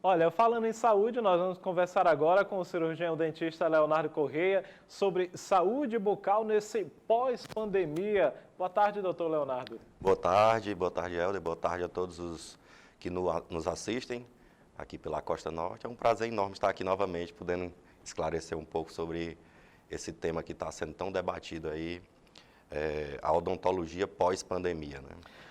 Olha, falando em saúde, nós vamos conversar agora com o cirurgião dentista Leonardo Correia sobre saúde bucal nesse pós-pandemia. Boa tarde, doutor Leonardo. Boa tarde, Helder, boa tarde a todos os que nos assistem aqui pela Costa Norte. É um prazer enorme estar aqui novamente, podendo esclarecer um pouco sobre esse tema que está sendo tão debatido aí, a odontologia pós-pandemia, né?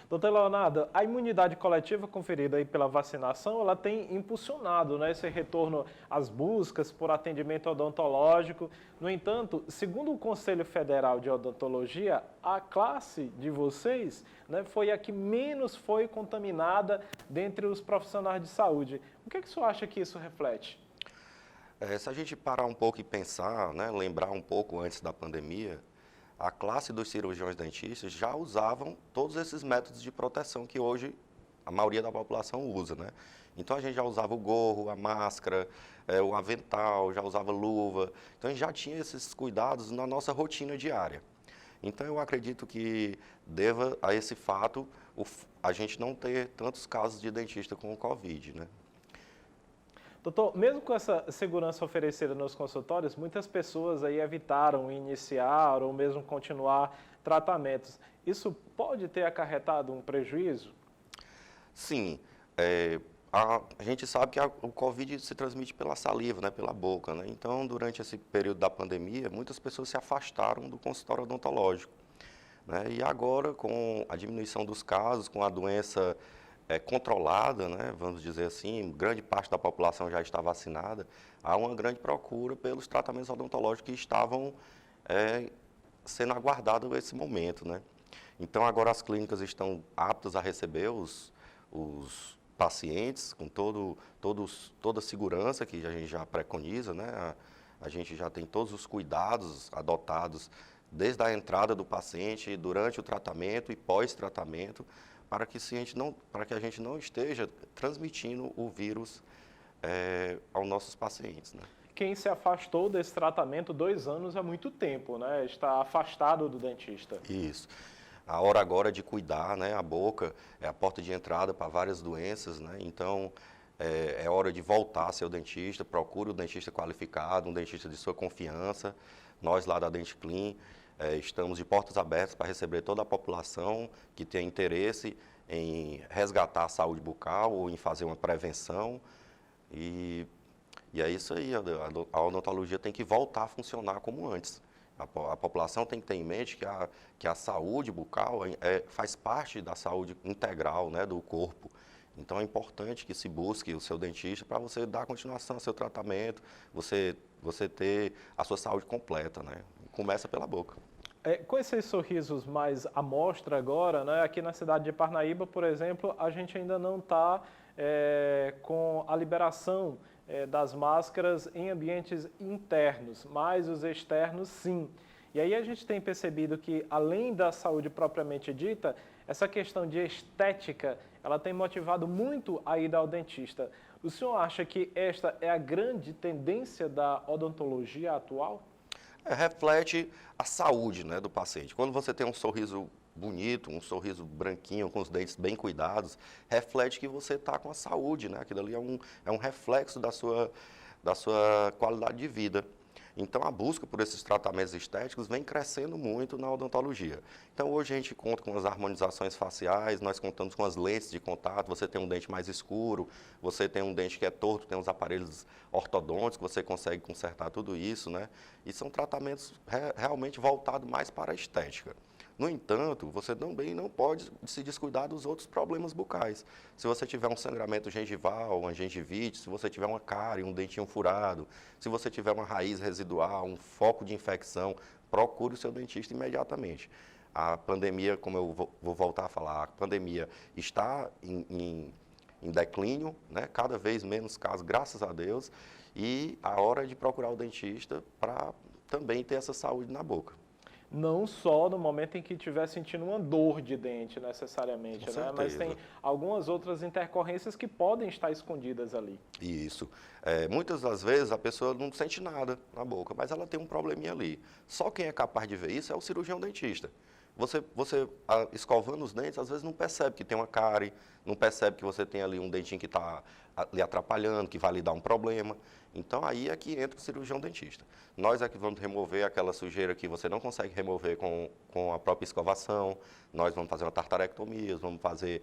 Doutor Leonardo, a imunidade coletiva conferida aí pela vacinação, ela tem impulsionado, né, esse retorno às buscas por atendimento odontológico. No entanto, segundo o Conselho Federal de Odontologia, a classe de vocês, né, foi a que menos foi contaminada dentre os profissionais de saúde. O que é que o senhor acha que isso reflete? Se a gente parar um pouco e pensar, né, lembrar um pouco antes da pandemia, a classe dos cirurgiões dentistas já usavam todos esses métodos de proteção que hoje a maioria da população usa, né? Então a gente já usava o gorro, a máscara, o avental, já usava luva. Então a gente já tinha esses cuidados na nossa rotina diária. Então eu acredito que deva a esse fato a gente não ter tantos casos de dentista com o Covid, né? Doutor, mesmo com essa segurança oferecida nos consultórios, muitas pessoas aí evitaram iniciar ou mesmo continuar tratamentos. Isso pode ter acarretado um prejuízo? Sim, a gente sabe que o Covid se transmite pela saliva, né, pela boca, né? Então, durante esse período da pandemia, muitas pessoas se afastaram do consultório odontológico, né? E agora, com a diminuição dos casos, com a doença controlada, né, vamos dizer assim, grande parte da população já está vacinada, há uma grande procura pelos tratamentos odontológicos que estavam sendo aguardados nesse momento, né? Então, agora as clínicas estão aptas a receber os pacientes com toda a segurança que a gente já preconiza, né? A gente já tem todos os cuidados adotados desde a entrada do paciente, durante o tratamento e pós-tratamento, para que a gente não esteja transmitindo o vírus aos nossos pacientes, né? Quem se afastou desse tratamento 2 anos é muito tempo, né? Está afastado do dentista. Isso. A hora agora é de cuidar, né? A boca é a porta de entrada para várias doenças, né? Então, é hora de voltar a ser o dentista, procure um dentista qualificado, um dentista de sua confiança. Nós lá da DentiClean estamos de portas abertas para receber toda a população que tem interesse em resgatar a saúde bucal ou em fazer uma prevenção. E é isso aí, a odontologia tem que voltar a funcionar como antes. A população tem que ter em mente que a saúde bucal faz parte da saúde integral, né, do corpo. Então é importante que se busque o seu dentista para você dar continuação ao seu tratamento, você ter a sua saúde completa, né? Começa pela boca. Com esses sorrisos mais à mostra agora, né, aqui na cidade de Parnaíba, por exemplo, a gente ainda não está com a liberação das máscaras em ambientes internos, mas os externos sim. E aí a gente tem percebido que, além da saúde propriamente dita, essa questão de estética, ela tem motivado muito a ida ao dentista. O senhor acha que esta é a grande tendência da odontologia atual? Reflete a saúde, né, do paciente. Quando você tem um sorriso bonito, um sorriso branquinho, com os dentes bem cuidados, reflete que você está com a saúde, né? Aquilo ali é um reflexo da sua qualidade de vida. Então, a busca por esses tratamentos estéticos vem crescendo muito na odontologia. Então, hoje a gente conta com as harmonizações faciais, nós contamos com as lentes de contato, você tem um dente mais escuro, você tem um dente que é torto, tem os aparelhos ortodônticos, você consegue consertar tudo isso, né? E são tratamentos realmente voltados mais para a estética. No entanto, você também não pode se descuidar dos outros problemas bucais. Se você tiver um sangramento gengival, uma gengivite, se você tiver uma cárie, um dentinho furado, se você tiver uma raiz residual, um foco de infecção, procure o seu dentista imediatamente. A pandemia, como eu vou voltar a falar, a pandemia está em declínio, né? Cada vez menos casos, graças a Deus, e a hora é de procurar o dentista para também ter essa saúde na boca. Não só no momento em que estiver sentindo uma dor de dente, necessariamente, Com né? Mas tem certeza. algumas outras intercorrências que podem estar escondidas ali. Isso. Muitas das vezes a pessoa não sente nada na boca, mas ela tem um probleminha ali. Só quem é capaz de ver isso é o cirurgião dentista. Escovando os dentes, às vezes não percebe que tem uma cárie, não percebe que você tem ali um dentinho que está lhe atrapalhando, que vai lhe dar um problema. Então, aí é que entra o cirurgião dentista. Nós é que vamos remover aquela sujeira que você não consegue remover com a própria escovação. Nós vamos fazer uma tartarectomia, vamos fazer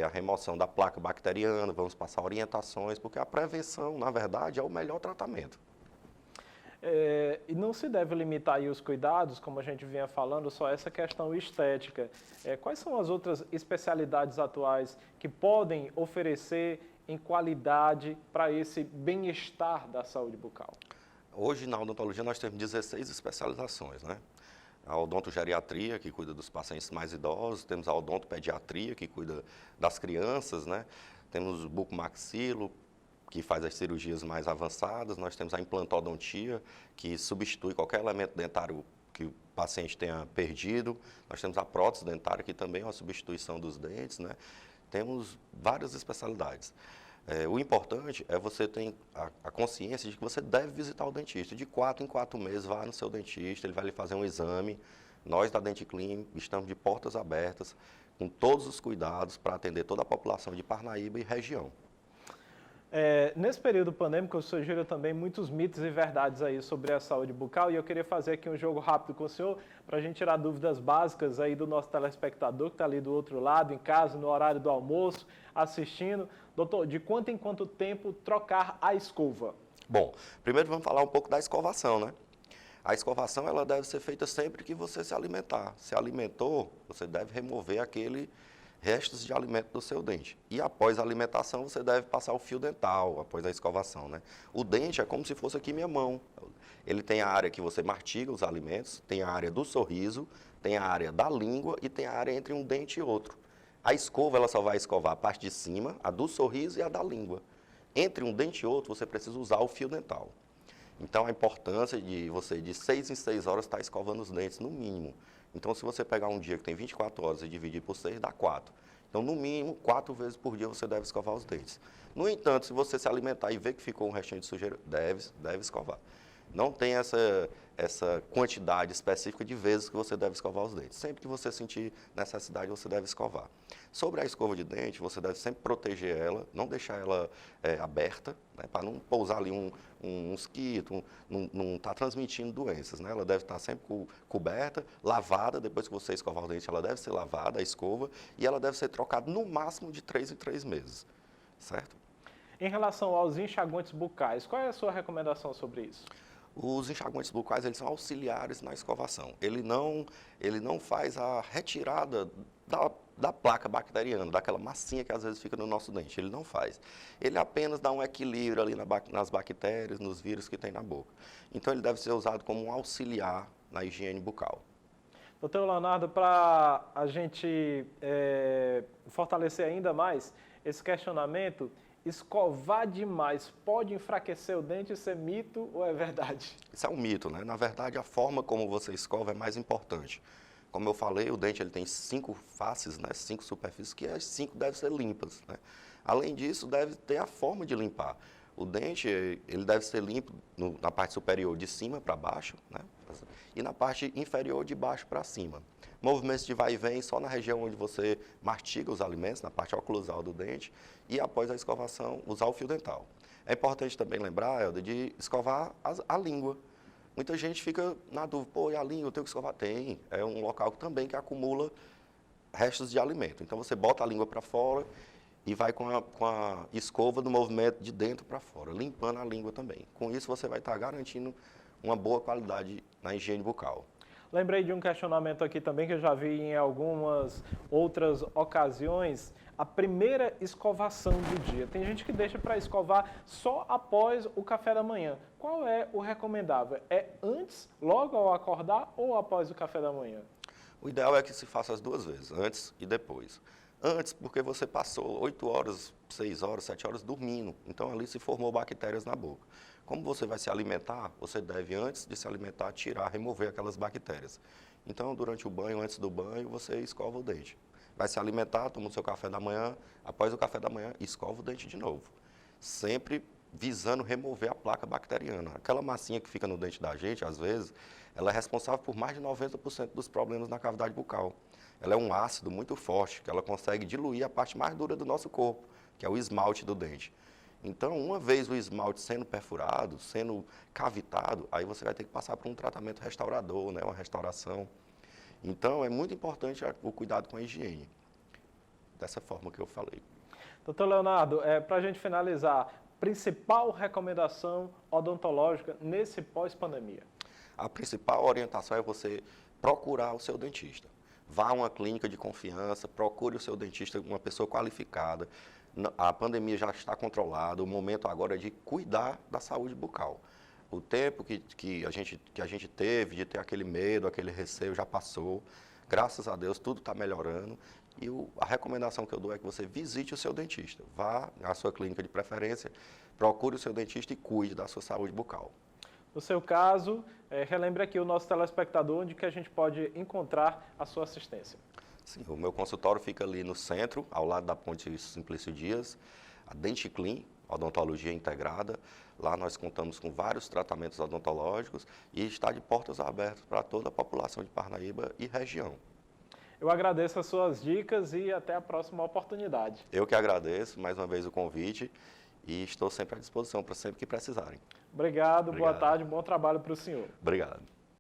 a remoção da placa bacteriana, vamos passar orientações, porque a prevenção, na verdade, é o melhor tratamento. E não se deve limitar aí os cuidados, como a gente vinha falando, só essa questão estética. Quais são as outras especialidades atuais que podem oferecer em qualidade para esse bem-estar da saúde bucal? Hoje, na odontologia, nós temos 16 especializações, né? A odontogeriatria, que cuida dos pacientes mais idosos, temos a odontopediatria, que cuida das crianças, né? Temos o bucomaxilo, que faz as cirurgias mais avançadas, nós temos a implantodontia, que substitui qualquer elemento dentário que o paciente tenha perdido, nós temos a prótese dentária, que também é uma substituição dos dentes, né? Temos várias especialidades. O importante é você ter a consciência de que você deve visitar o dentista. De 4 em 4 meses, vá no seu dentista, ele vai lhe fazer um exame. Nós, da Denticlin, estamos de portas abertas, com todos os cuidados para atender toda a população de Parnaíba e região. Nesse período pandêmico surgiram também muitos mitos e verdades aí sobre a saúde bucal e eu queria fazer aqui um jogo rápido com o senhor para a gente tirar dúvidas básicas aí do nosso telespectador que está ali do outro lado, em casa, no horário do almoço, assistindo. Doutor, de quanto em quanto tempo trocar a escova? Bom, primeiro vamos falar um pouco da escovação, né? A escovação ela deve ser feita sempre que você se alimentar. Se alimentou, você deve remover aquele restos de alimento do seu dente. E após a alimentação, você deve passar o fio dental, após a escovação, né? O dente é como se fosse aqui minha mão. Ele tem a área que você mastiga os alimentos, tem a área do sorriso, tem a área da língua e tem a área entre um dente e outro. A escova, ela só vai escovar a parte de cima, a do sorriso e a da língua. Entre um dente e outro, você precisa usar o fio dental. Então, a importância de você, de 6 em 6 horas, estar escovando os dentes, no mínimo. Então, se você pegar um dia que tem 24 horas e dividir por 6, dá 4. Então, no mínimo, 4 vezes por dia você deve escovar os dentes. No entanto, se você se alimentar e ver que ficou um restinho de sujeira, deve escovar. Não tem essa quantidade específica de vezes que você deve escovar os dentes. Sempre que você sentir necessidade, você deve escovar. Sobre a escova de dente, você deve sempre proteger ela, não deixar ela aberta, né, para não pousar ali um mosquito, não estar transmitindo doenças, né? Ela deve estar sempre coberta, lavada, depois que você escovar os dentes, ela deve ser lavada, a escova, e ela deve ser trocada no máximo de 3 em 3 meses, certo? Em relação aos enxaguantes bucais, qual é a sua recomendação sobre isso? Os enxaguantes bucais, eles são auxiliares na escovação. Ele não faz a retirada da placa bacteriana, daquela massinha que às vezes fica no nosso dente. Ele não faz. Ele apenas dá um equilíbrio ali nas bactérias, nos vírus que tem na boca. Então, ele deve ser usado como um auxiliar na higiene bucal. Doutor Leonardo, para a gente fortalecer ainda mais esse questionamento, escovar demais pode enfraquecer o dente? Isso é mito ou é verdade? Isso é um mito, né? Na verdade, a forma como você escova é mais importante. Como eu falei, o dente ele tem 5 faces, né? 5 superfícies, que as 5 devem ser limpas, né? Além disso, deve ter a forma de limpar. O dente ele deve ser limpo na parte superior de cima para baixo, né? E na parte inferior de baixo para cima. Movimentos de vai e vem só na região onde você mastiga os alimentos, na parte oclusal do dente, e após a escovação, usar o fio dental. É importante também lembrar, Helder, de escovar a língua. Muita gente fica na dúvida, pô, e a língua, eu tenho que escovar? Tem, é um local também que acumula restos de alimento. Então, você bota a língua para fora e vai com a escova do movimento de dentro para fora, limpando a língua também. Com isso, você vai estar garantindo uma boa qualidade na higiene bucal. Lembrei de um questionamento aqui também que eu já vi em algumas outras ocasiões. A primeira escovação do dia. Tem gente que deixa para escovar só após o café da manhã. Qual é o recomendável? É antes, logo ao acordar ou após o café da manhã? O ideal é que se faça as 2 vezes, antes e depois. Antes, porque você passou 8 horas, 6 horas, 7 horas dormindo. Então, ali se formou bactérias na boca. Como você vai se alimentar, você deve, antes de se alimentar, remover aquelas bactérias. Então, durante o banho, antes do banho, você escova o dente. Vai se alimentar, toma o seu café da manhã, após o café da manhã, escova o dente de novo. Sempre visando remover a placa bacteriana. Aquela massinha que fica no dente da gente, às vezes, ela é responsável por mais de 90% dos problemas na cavidade bucal. Ela é um ácido muito forte, que ela consegue diluir a parte mais dura do nosso corpo, que é o esmalte do dente. Então, uma vez o esmalte sendo perfurado, sendo cavitado, aí você vai ter que passar por um tratamento restaurador, né, uma restauração. Então, é muito importante o cuidado com a higiene, dessa forma que eu falei. Doutor Leonardo, para a gente finalizar, principal recomendação odontológica nesse pós-pandemia? A principal orientação é você procurar o seu dentista. Vá a uma clínica de confiança, procure o seu dentista, uma pessoa qualificada. A pandemia já está controlada, o momento agora é de cuidar da saúde bucal. O tempo que a gente teve de ter aquele medo, aquele receio já passou. Graças a Deus tudo está melhorando. E a recomendação que eu dou é que você visite o seu dentista. Vá à sua clínica de preferência, procure o seu dentista e cuide da sua saúde bucal. No seu caso, relembre aqui o nosso telespectador onde que a gente pode encontrar a sua assistência. Sim, o meu consultório fica ali no centro, ao lado da Ponte Simplício Dias, a DentiClean, odontologia integrada. Lá nós contamos com vários tratamentos odontológicos e está de portas abertas para toda a população de Parnaíba e região. Eu agradeço as suas dicas e até a próxima oportunidade. Eu que agradeço mais uma vez o convite e estou sempre à disposição para sempre que precisarem. Obrigado, boa tarde, bom trabalho para o senhor. Obrigado.